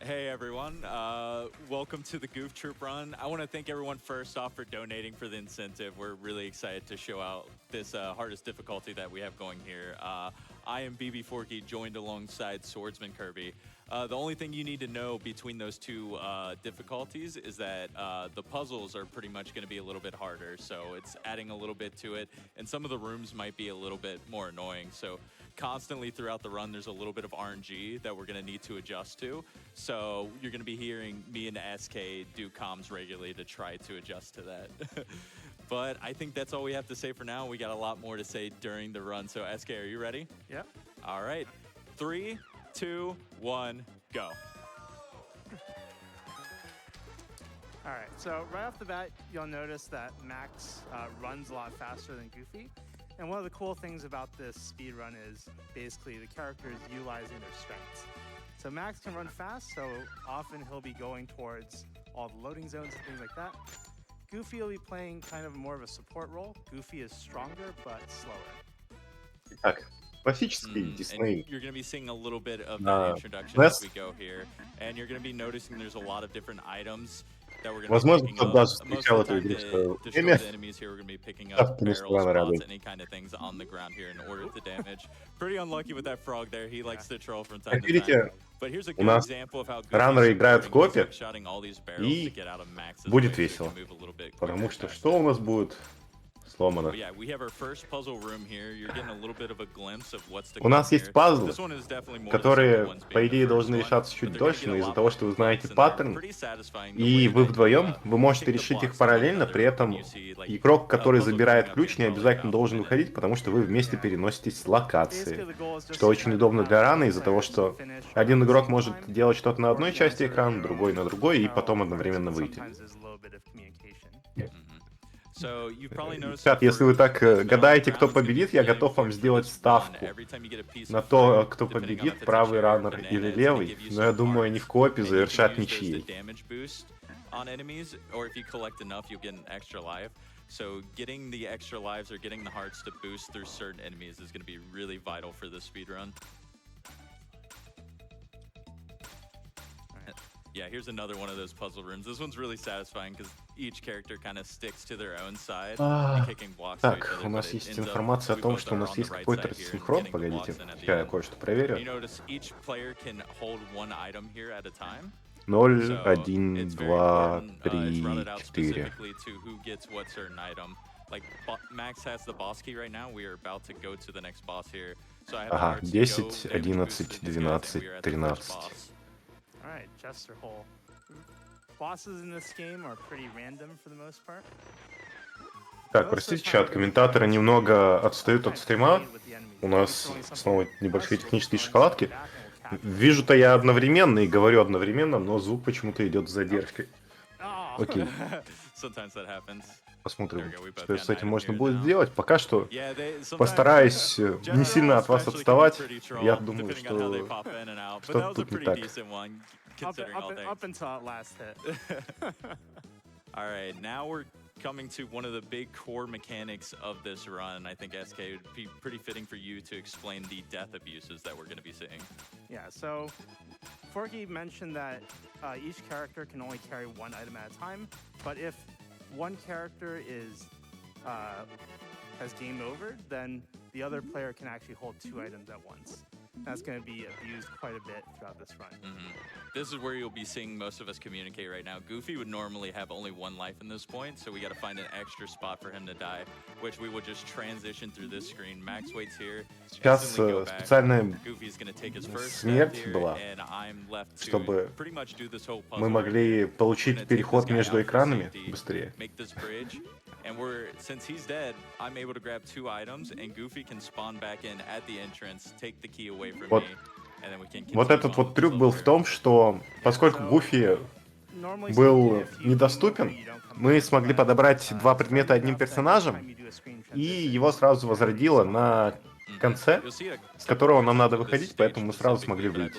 Hey everyone, welcome to the Goof Troop Run. I want to thank everyone first off for donating for the incentive. We're really excited to show out this hardest difficulty that we have going here. I am BB Forky, joined alongside Swordsman Kirby. The only thing you need to know between those two difficulties is that the puzzles are pretty much going to be a little bit harder, so it's adding a little bit to it, and some of the rooms might be a little bit more annoying. So constantly throughout the run, there's a little bit of RNG that we're going to need to adjust to. So you're going to be hearing me and SK do comms regularly to try to adjust to that. But I think that's all we have to say for now. We got a lot more to say during the run. So SK, are you ready? Yeah. All right. 3, 2, 1, go. All right, so right off the bat, you'll notice that Max runs a lot faster than Goofy. And one of the cool things about this speed run is basically the characters utilizing their strengths. So Max can run fast, so often he'll be going towards all the loading zones and things like that. Goofy will be playing kind of more of a support role. Goofy is stronger, but slower. Так, классический Дисней. You're going to be seeing a little bit of that introduction as we go here. And you're going to be noticing there's a lot of different items that we're going to Возможно, be picking кто-то up. даже Most встречал of the эту time игру в to свое destroy время. the enemies here, we're going to be picking up Ставки не barrels, слова pots, радует. any kind of things on the ground here in order to damage. Pretty unlucky with that frog there. He likes to troll from time Как to time. видите, But here's a у good нас example of how раннеры играют в копе, shotting all these barrels to и get out of Max's будет way so he весело. can move a little bit Потому quicker, что faster. что у нас будет сломано? Yeah, we have our first puzzle room here. You're getting a little bit of a glimpse of what's to У come нас есть here. пазлы, This one is definitely more the simple которые, ones по being идее, the first должны one, решаться but чуть they're gonna дольше, get но a из-за lot того, more что вы знаете complex, and they're паттерн, pretty satisfying the и way вы that вдвоем, вы можете kick the решить их blocks to one параллельно, another при when этом you see, like, игрок, который puzzle забирает coming up ключ, here не in probably обязательно about a должен minute. выходить, потому что вы вместе Yeah. переноситесь с Basically, локации, the goal is just что to очень kind of удобно have для раны both из-за того, players что finish один around the игрок same может time, делать что-то на or одной if you части enter экрана, their другой own на другой, и parallel потом runs, одновременно and выйти. sometimes there's a little bit of communication. So you've probably noticed Ребят, если вы так гадаете, кто победит, я готов вам сделать ставку на то, кто победит, правый раннер или левый, но я думаю, они в коопе завершат ничьей. On enemies, or if you collect enough, you'll get an extra life. So getting the extra lives or getting the hearts to boost through certain enemies is going to be really vital for this speedrun. Yeah, here's another one of those puzzle rooms. This one's really satisfying because each character kind of sticks to their own side and kicking blocks to each Так, other. у нас but it есть ends up информация о we том, both что у are нас on the есть right какой-то side here and рассинхрон. getting the Погодите, blocks in at the я end. кое-что You проверю. notice each player can hold one item here at a time. 0, So 1, it's very 2, important. It's 3, routed out 4. specifically to who gets what certain item. Like Max has the boss key right now. We are about to go to the next boss here. So I have the Ага, hearts to 10, go, damage boosted 11, in this guy, and 12, we are at the first 13. boss. All right, Jester Hole. Bosses in this game are pretty random for the most part. Так, простите, чат, комментаторы немного отстают от стрима. У нас снова небольшие технические шоколадки. Вижу-то я одновременно и говорю одновременно, но звук почему-то идет с задержкой. Окей. Sometimes that happens. Посмотрим, There we go, we что both с got an этим item можно here будет now. сделать. Пока что Yeah, sometimes постараюсь не General сильно от вас especially can be отставать. pretty troll, Я думаю, depending on how they что pop in and out. But that что-то was a тут не pretty так. decent one, considering all things. Up until it last hit. All right, now we're coming to one of the big core mechanics of this run. I think SK would be pretty fitting for you to explain the death abuses that we're going to be seeing. Yeah, so Forky mentioned that each character can only carry one item at a time, but if one character has game over, then the other player can actually hold two items at once. That's going to be abused quite a bit throughout this run. This is where you'll be seeing most of us communicate right now. Goofy would normally have only one life in this point, so we got to find an extra spot for him to die, which we will just transition through this screen. Max waits here. Сейчас instantly go back. специальная Goofy's gonna take his first смерть step here, была, and I'm left to чтобы pretty much do this whole мы puzzle могли right here. We're получить gonna take переход this guy между out for экранами safety, быстрее. make this bridge, and since he's dead, I'm able to grab two items, and Goofy can spawn back in at the entrance, take the key away from Вот. me, and then we can Вот continue этот on вот with трюк this был level в том, что поскольку Гуфи был недоступен, мы смогли подобрать два предмета одним персонажем, и его сразу возродило на конце, с которого нам надо выходить, поэтому мы сразу смогли выйти.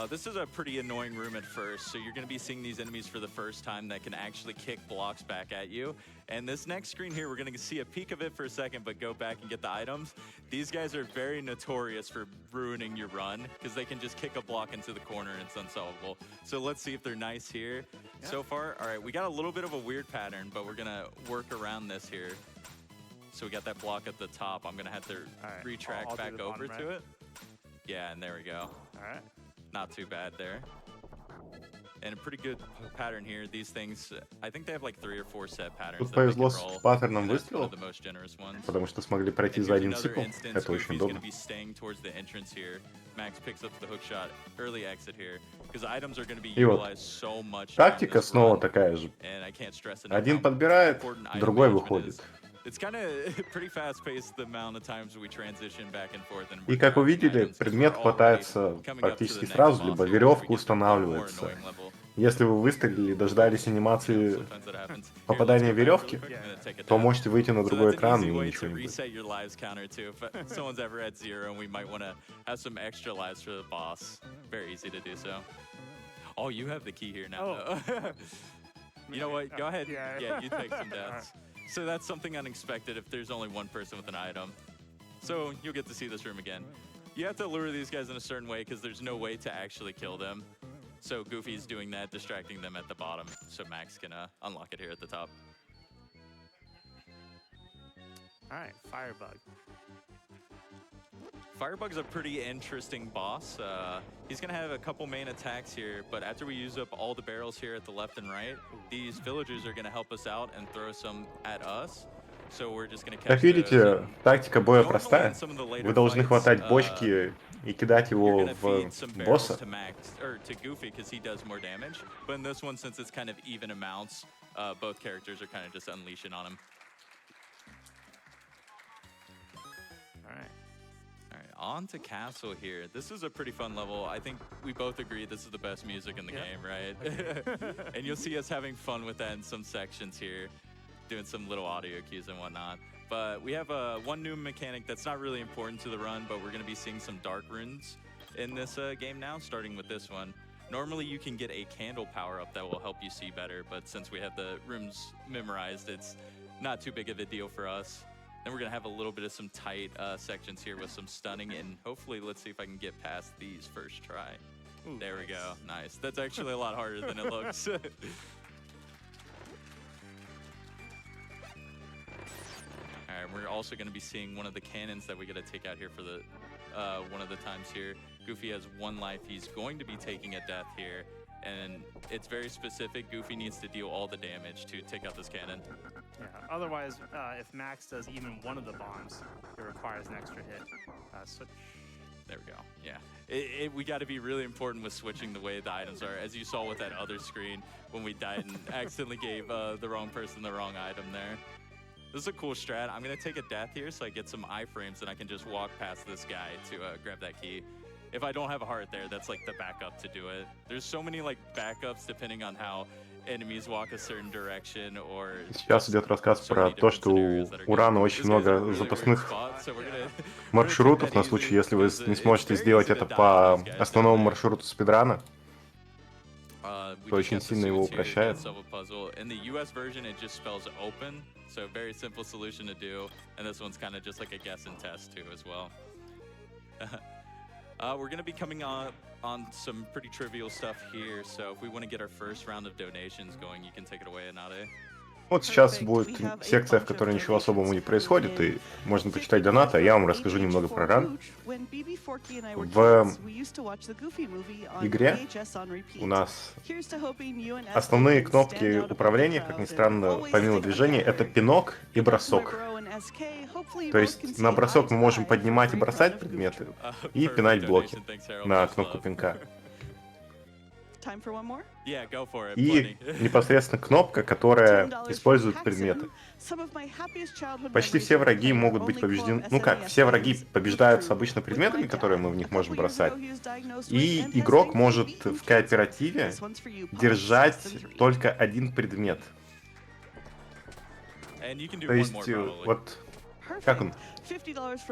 This is a pretty annoying room at first, so you're going to be seeing these enemies for the first time that can actually kick blocks back at you. And this next screen here, we're going to see a peek of it for a second, but go back and get the items. These guys are very notorious for ruining your run, because they can just kick a block into the corner and it's unsolvable. So let's see if they're nice here. Yeah. So far, all right, we got a little bit of a weird pattern, but we're going to work around this here. So we got that block at the top. I'm going to have to retract back over to it. Yeah, and there we go. All right. Not too bad there. And a pretty good pattern here. These things, I think they have like 3 or 4 set patterns. Тут повезло с паттерном выстрелов, потому что смогли пройти за один цикл. Это очень удобно. И вот, тактика снова такая же. Один подбирает, другой выходит. И как вы видели, предмет хватается практически сразу, либо веревка устанавливается. Если вы выстрелили и дождались анимации попадания веревки, то можете выйти на другой экран и ничего не будет. Oh, you have the key here now. You know what? Go ahead. Yeah, you take some deaths. So that's something unexpected if there's only one person with an item. So you'll get to see this room again. You have to lure these guys in a certain way because there's no way to actually kill them. So Goofy's doing that, distracting them at the bottom. So Max can unlock it here at the top. All right, Firebug. Firebug's a pretty interesting boss. He's going to have a couple main attacks here, but after we use up all the barrels here at the left and right, these villagers are going to help us out and throw some at us. So we're just going to catch. Как видите, тактика боя простая. Вы должны хватать бочки и кидать его в босса. To Goofy because he does more damage. But in this one, since it's kind of even amounts, both characters are kind of just unleashing on him. All right. On to Castle here. This is a pretty fun level. I think we both agree this is the best music in the game, right? And you'll see us having fun with that in some sections here, doing some little audio cues and whatnot. But we have one new mechanic that's not really important to the run, but we're going to be seeing some dark runes in this game now, starting with this one. Normally you can get a candle power-up that will help you see better, but since we have the runes memorized, it's not too big of a deal for us. Then we're going to have a little bit of some tight sections here with some stunning, and hopefully let's see if I can get past these first try. Ooh, there we go. Nice. That's actually a lot harder than it looks. All right, we're also going to be seeing one of the cannons that we got to take out here for the one of the times here. Goofy has 1 life. He's going to be taking a death here, and it's very specific. Goofy needs to deal all the damage to take out this cannon. Yeah. Otherwise, if Max does even one of the bombs, it requires an extra hit. Switch. There we go. Yeah. We got to be really important with switching the way the items are. As you saw with that other screen when we died and accidentally gave the wrong person the wrong item there. This is a cool strat. I'm going to take a death here so I get some iframes and I can just walk past this guy to grab that key. If I don't have a heart there, that's like the backup to do it. There's so many like backups depending on how enemies walk a certain direction or... Сейчас идет рассказ про то, что у Рана очень много запасных маршрутов на случай, если вы не сможете сделать это по основному маршруту спидрана, то очень сильно его упрощает. So very simple solution to do, and this one's kind of just like a guess and test too as well. We're going to be coming on some pretty trivial stuff here, so if we want to get our first round of donations going, you can take it away, Anade. Вот сейчас будет секция, в которой ничего особого не происходит, и можно почитать донаты, а я вам расскажу немного про ран. В игре у нас основные кнопки управления, как ни странно, помимо движения, это пинок и бросок. То есть на бросок мы можем поднимать и бросать предметы, и пинать блоки на кнопку пинка. И непосредственно кнопка, которая использует предметы. Почти все враги могут быть побеждены... Ну как, все враги побеждаются обычно предметами, которые мы в них можем бросать. И игрок может в кооперативе держать только один предмет. То есть вот как он,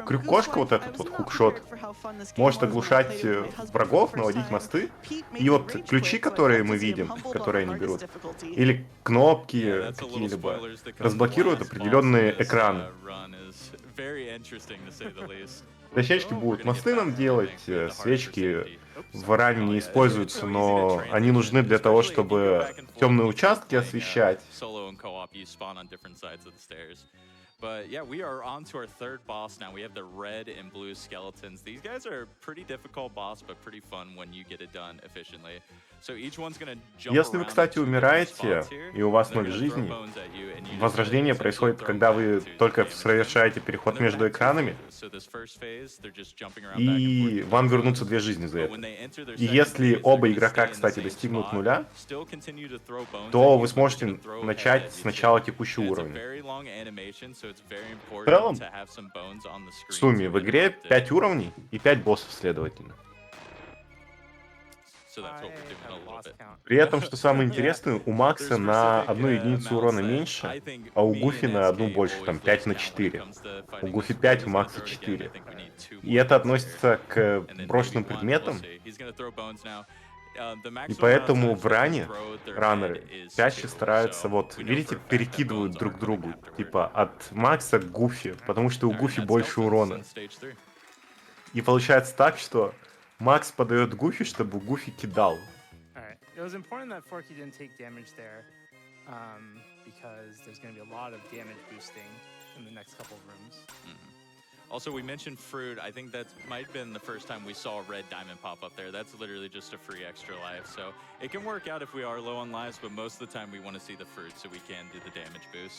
крюкошка вот этот вот хукшот, может оглушать врагов, наводить мосты. И вот ключи, которые мы видим, которые они берут, или кнопки какие-либо, разблокируют определенные экраны. Дощечки будут мосты нам делать, свечки в ране не используются, но они нужны для того, чтобы темные участки освещать. But yeah, we are on to our third boss now. We have the red and blue skeletons. These guys are a pretty difficult boss, but pretty fun when you get it done efficiently. So each one's gonna jump Если вы, кстати, умираете, и у вас 0 жизней, возрождение происходит, когда вы только совершаете переход между экранами, и вам вернутся 2 жизни за это. И если оба игрока, кстати, достигнут 0, то вы сможете начать с начала текущего уровня. В целом, в сумме в игре 5 уровней и 5 боссов, следовательно. При этом, что самое интересное, у Макса на 1 единицу урона меньше, а у Гуфи на 1 больше, там 5 на 4. У Гуфи 5, у Макса 4. И это относится к брошенным предметам. И поэтому в ране раннеры чаще стараются, вот, видите, перекидывают друг другу, типа от Макса к Гуфи, потому что у Гуфи больше урона. И получается так, что Макс подает Гуфи, чтобы Гуфи кидал. Also, we mentioned fruit. I think that might have been the first time we saw a red diamond pop up there. That's literally just a free extra life. So it can work out if we are low on lives, but most of the time we want to see the fruit so we can do the damage boost.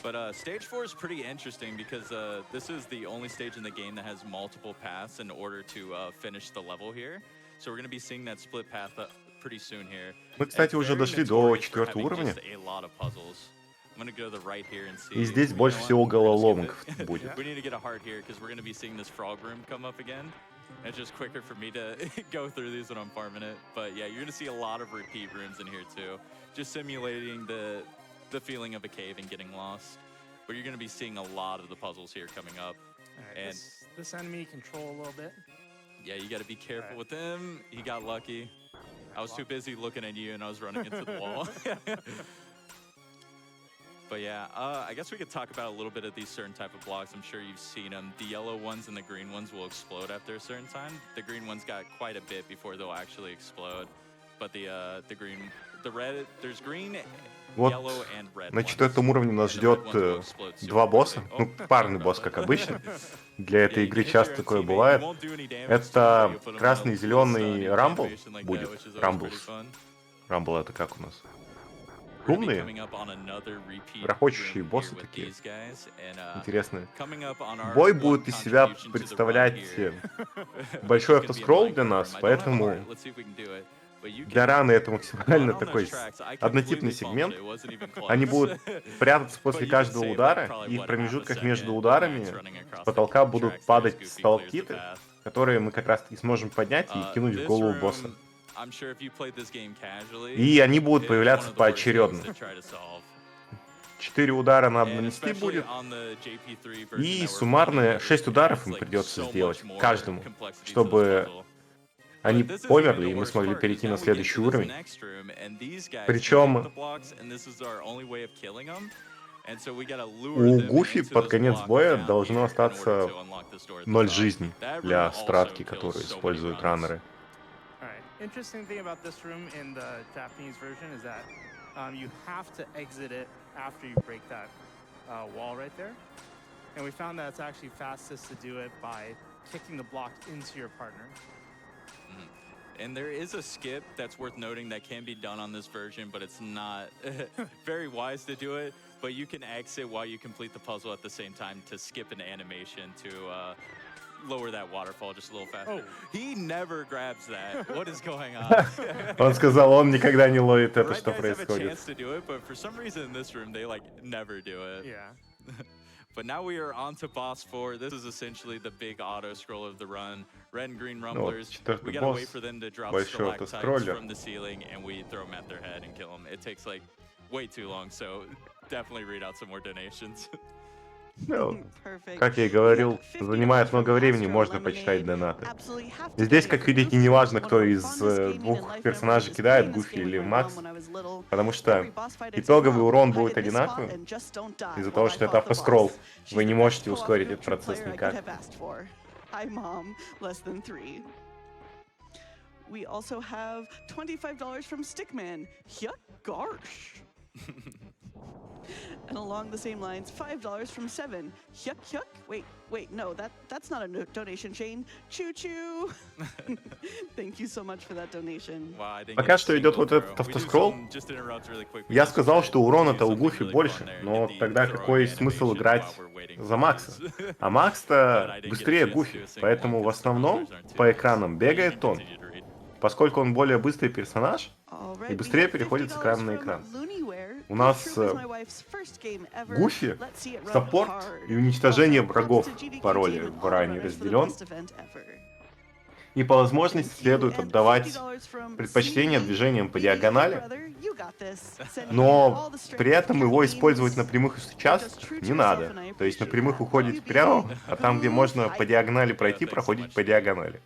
But stage 4 is pretty interesting because this is the only stage in the game that has multiple paths in order to finish the level here. So we're going to be seeing that split path pretty soon here. Мы, кстати, уже дошли до 4-го уровня. И здесь больше всего головоломок будет. It's just quicker for me to go through these when I'm farming it. But yeah, you're gonna see a lot of repeat rooms in here too. Just simulating the feeling of a cave and getting lost. But you're gonna be seeing a lot of the puzzles here coming up. Right, and this enemy control a little bit. Yeah, you gotta be careful with him. He got lucky. I was too busy looking at you and I was running into the wall. But yeah, I guess we could talk about a little bit of these certain type of blocks. I'm sure you've seen them. The yellow ones and the green ones will explode after a certain time. The green ones got quite a bit before they'll actually explode. But the red, there's green, yellow, and red. На 4-м уровне нас ждет 2 босса. Ну, парный босс, как обычно. Для этой игры часто такое бывает. Это красный и зеленый Рамбл будет. Рамблс. Рамбл это как у нас? Умные, грохочущие боссы такие, интересные. Бой будет из себя представлять большой автоскролл для нас, поэтому для раны это максимально такой однотипный сегмент. Они будут прятаться после каждого удара, и в промежутках между ударами с потолка будут падать сталактиты, которые мы как раз-таки сможем поднять и кинуть в голову босса. И они будут появляться поочередно. 4 удара надо нанести будет, и суммарно 6 ударов им придется сделать каждому, чтобы они померли, и мы смогли перейти на следующий уровень. Причем у Гуфи под конец боя должно остаться 0 жизней для стратки, которую используют раннеры. Interesting thing about this room in the Japanese version is that you have to exit it after you break that wall right there. And we found that it's actually fastest to do it by kicking the block into your partner. And there is a skip that's worth noting that can be done on this version, but it's not very wise to do it. But you can exit while you complete the puzzle at the same time to skip an animation to lower that waterfall just a little faster. He never grabs that. What is going on? Он сказал, он никогда не ловит это, что происходит. But for some reason in this room, they like never do it. Yeah. But now we are on to boss 4. This is essentially the big auto scroll of the run. Red and green rumblers. We gotta wait for them to drop stalactites from the ceiling, and we throw them at their head and kill them. It takes like way too long, so definitely read out some more donations. Ну, как я и говорил, занимает много времени, можно почитать донаты. Здесь, как видите, неважно, кто из двух персонажей кидает, Гуфи или Макс, потому что итоговый урон будет одинаковым из-за того, что это автоскролл. Вы не можете ускорить этот процесс никак. We also have $25 from Stickman. Yuck, gosh. And along the same lines, $5 from Seven. Yuck, yuck. Wait, no, that's not a donation chain. Choo choo. Thank you so much for that donation. Пока что идет вот этот автоскролл. Я сказал, что урона-то у Гуфи больше, но тогда какой смысл играть за Макса? А Макс-то быстрее Гуфи, поэтому в основном по экранам бегает он. Поскольку он более быстрый персонаж и быстрее переходит с экрана на экран. У нас Гуфи, саппорт и уничтожение врагов по роли в ранее разделен. И по возможности следует отдавать предпочтение движениям по диагонали, но при этом его использовать на прямых участках не надо. То есть на прямых уходить прямо, а там, где можно по диагонали пройти, проходить по диагонали.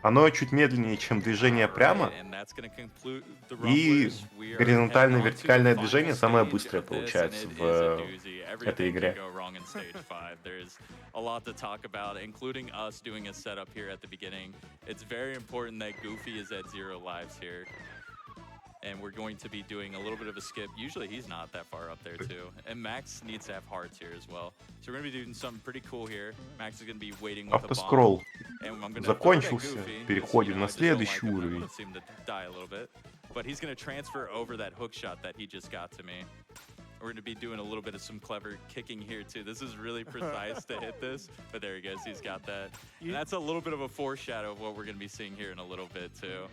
Оно чуть медленнее, чем движение прямо, и горизонтально-вертикальное движение самое быстрое получается в этой игре. And we're going to be doing a little bit of a skip. Usually he's not that far up there too. And Max needs to have hearts here as well. So we're going to be doing something pretty cool here. Max is going to be waiting with Автоскролл закончился. Переходим на следующий уровень. But he's going to transfer over that hook shot that he just got to me. We're going to be doing a little bit of some clever kicking here too. This is really precise to hit this, but there he goes. He's got that. And that's a little bit of a foreshadow of what we're going to be seeing here in a little bit too.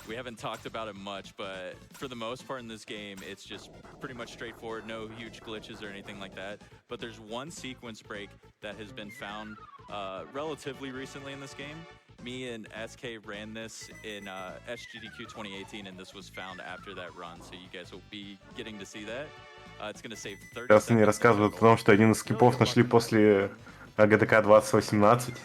We haven't talked about it much, but for the most part in this game, it's just pretty much straightforward, no huge glitches or anything like that. But there's one sequence break that has been found relatively recently in this game. Me and SK ran this in SGDQ 2018, and this was found after that run, so you guys will be getting to see that. It's going to save 30 Сейчас они рассказывают о том, что один из скипов нашли после ГДК 2018.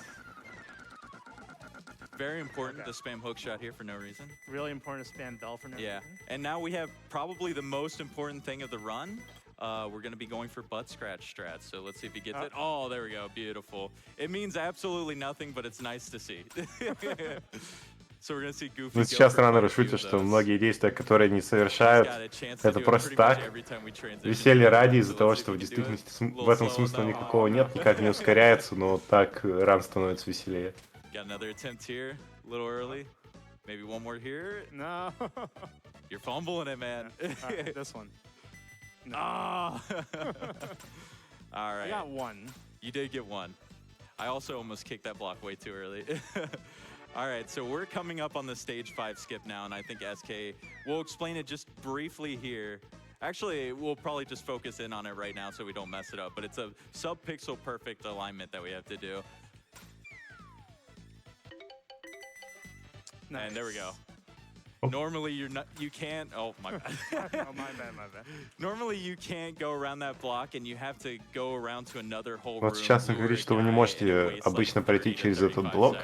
Very important to spam hook shot here for no reason. Really important to spam bell for no reason. Yeah, and now we have probably the most important thing of the run. We're going to be going for butt scratch strats. So let's see if he gets it. Oh, there we go. Beautiful. It means absolutely nothing, but it's nice to see. So we're going to see Goofy. Ну, сейчас Раннер шутит, что многие действия, которые они совершают, это просто так. Веселье ради из-за того, что в действительности в этом смысла никакого нет, никак не ускоряется, но так ран становится веселее. Got another attempt here, a little early. Maybe one more here. No. You're fumbling it, man. This one. No. Oh. All right. I got one. You did get one. I also almost kicked that block way too early. All right, so we're coming up on the stage 5 skip now, and I think SK will explain it just briefly here. Actually, we'll probably just focus in on it right now so we don't mess it up, but it's a sub-pixel perfect alignment that we have to do. Nice. And there we go. Normally you can't. Oh my bad. Oh, my bad. Normally you can't go around that block, and you have to go around to another whole room. Вот сейчас он говорит, что вы не можете обычно пройти через этот блок.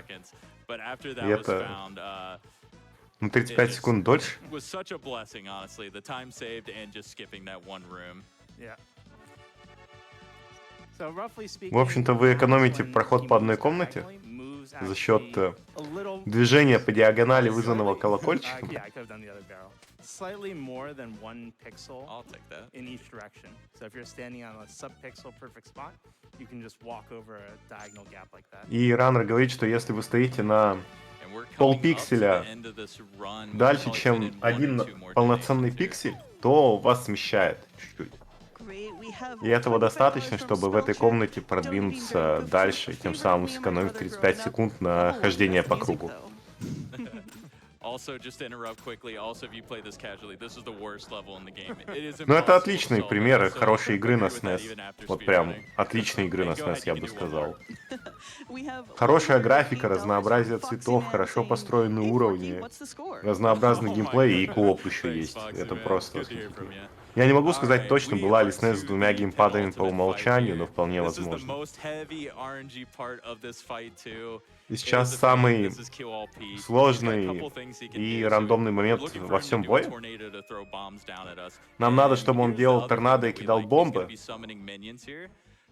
И это на 35 секунд дольше. Was such a blessing, honestly. The time saved and just skipping that one room. Yeah. So roughly speaking, В общем-то, вы экономите проход по одной комнате за счет движения по диагонали, вызванного колокольчиком. Slightly more than 1 pixel I'll take that. in each direction. So if you're standing on a sub-pixel perfect spot, you can just walk over a diagonal gap like that. И Раннер говорит, что если вы стоите на полпикселя дальше, чем один полноценный пиксель, то вас смещает чуть-чуть. И этого достаточно, чтобы в этой комнате продвинуться дальше, и тем самым сэкономить 35 секунд на хождение по кругу. Ну, это отличные примеры хорошей игры на SNES. Вот прям отличной игры на SNES, я бы сказал. Хорошая графика, разнообразие цветов, хорошо построенные уровни, разнообразный геймплей и кооп еще есть. Это просто восхитительно. Я не могу сказать точно, была ли SNES с двумя геймпадами по умолчанию, но вполне возможно. И сейчас самый сложный и рандомный момент во всем бое. Нам надо, чтобы он делал торнадо и кидал бомбы.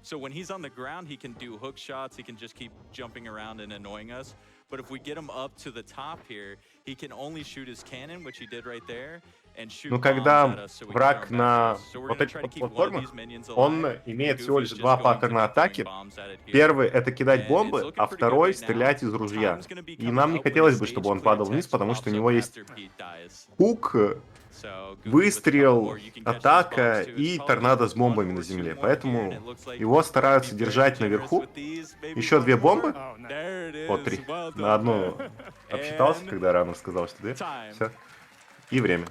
So when he's on the ground, he can do hook shots, he can just keep jumping around and annoying us. But if we get him up to the top here, he can only shoot his cannon, which he did right there, and shoot Но bombs at когда us so we can враг turn back на to us. So we're вот gonna этих try to keep one of платформах, these minions он alive. имеет всего лишь Goofy's два just going паттерна to be атаки. throwing bombs at it here. Первый — это кидать And it's бомбы, looking а pretty good второй — right now. стрелять из ружья. Time's gonna be И coming нам не up when хотелось his бы, чтобы stage он падал clear вниз, text потому что у pops него up есть after Pete dies. хук, So Goofy with a couple выстрел, more, you can catch those атака bombs too. It's и probably торнадо just с one бомбами or на two земле. more here, and Поэтому it looks like его we're стараются gonna be very держать generous наверху. with these. Maybe Еще one две more. бомбы. Oh, nice. There it О, is. 3. Well На done, одну man. обсчитался, And когда Раннер сказал, что 2. time. Все. И время.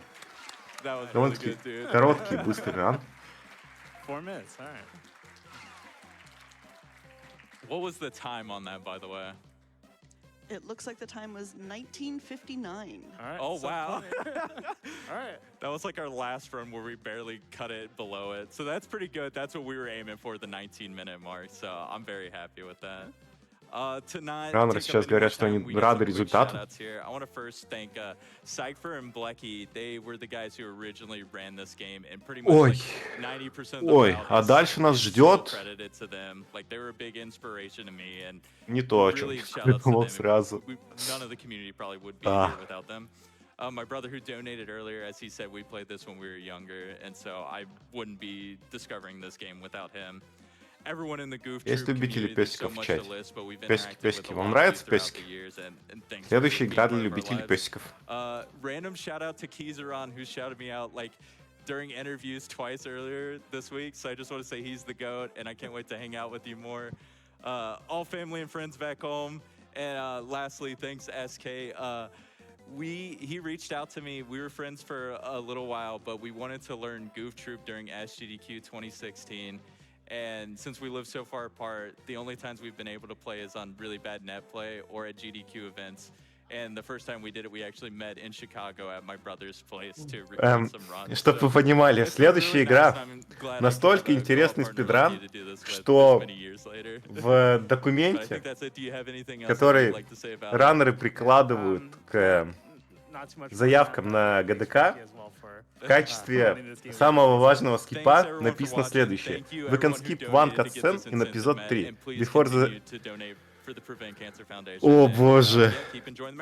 That was really Довольно-таки good, dude. короткий, быстрый ран. 4 minutes. All right. What was the time on that, by the way? It looks like the time was 1959. All right. Oh, so wow. plenty. All right. That was like our last run where we barely cut it below it. So that's pretty good. That's what we were aiming for, the 19-minute mark. So I'm very happy with that. Раннеры сейчас говорят, что они рады результату. I want to first thank Cypher and Blecky. They were the guys who originally ran this game, and pretty much Ой, like 90% of the ой, route а is дальше нас so ждет credited to them. Like they were a big inspiration to me, and не то, о чем really я shout outs to думал them. сразу. None of the community probably would be Ah. here without them. My brother who donated earlier, as he said, we played this when we were younger, and so I wouldn't be discovering this game without him. Everyone in the Goof Есть troop любители community, there's so песиков в much чате. to list, but we've Песики, interacted песики. with a Вам lot of нравятся you throughout песики? the years, and thanks for Следующая being игра part для of our любителей lives. песиков. Random shout out to Kizaron, who shouted me out like during interviews twice earlier this week. So I just want to say he's the GOAT, and I can't wait to hang out with you more. All family and friends back home. And lastly, thanks SK. He reached out to me. We were friends for a little while, but we wanted to learn Goof Troop during SGDQ 2016. And since we live so far apart, the only times we've been able to play is on really bad net play or at GDQ events. And the first time we did it, we actually met in Chicago at my brother's place to record some runs. Чтобы вы понимали, следующая игра настолько интересный спидран, что в документе, который раннеры прикладывают к заявкам на ГДК, в качестве самого важного скипа написано следующее. We can skip one cutscene in episode 3 before the... О боже,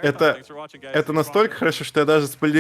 это настолько хорошо, что я даже спойлерю.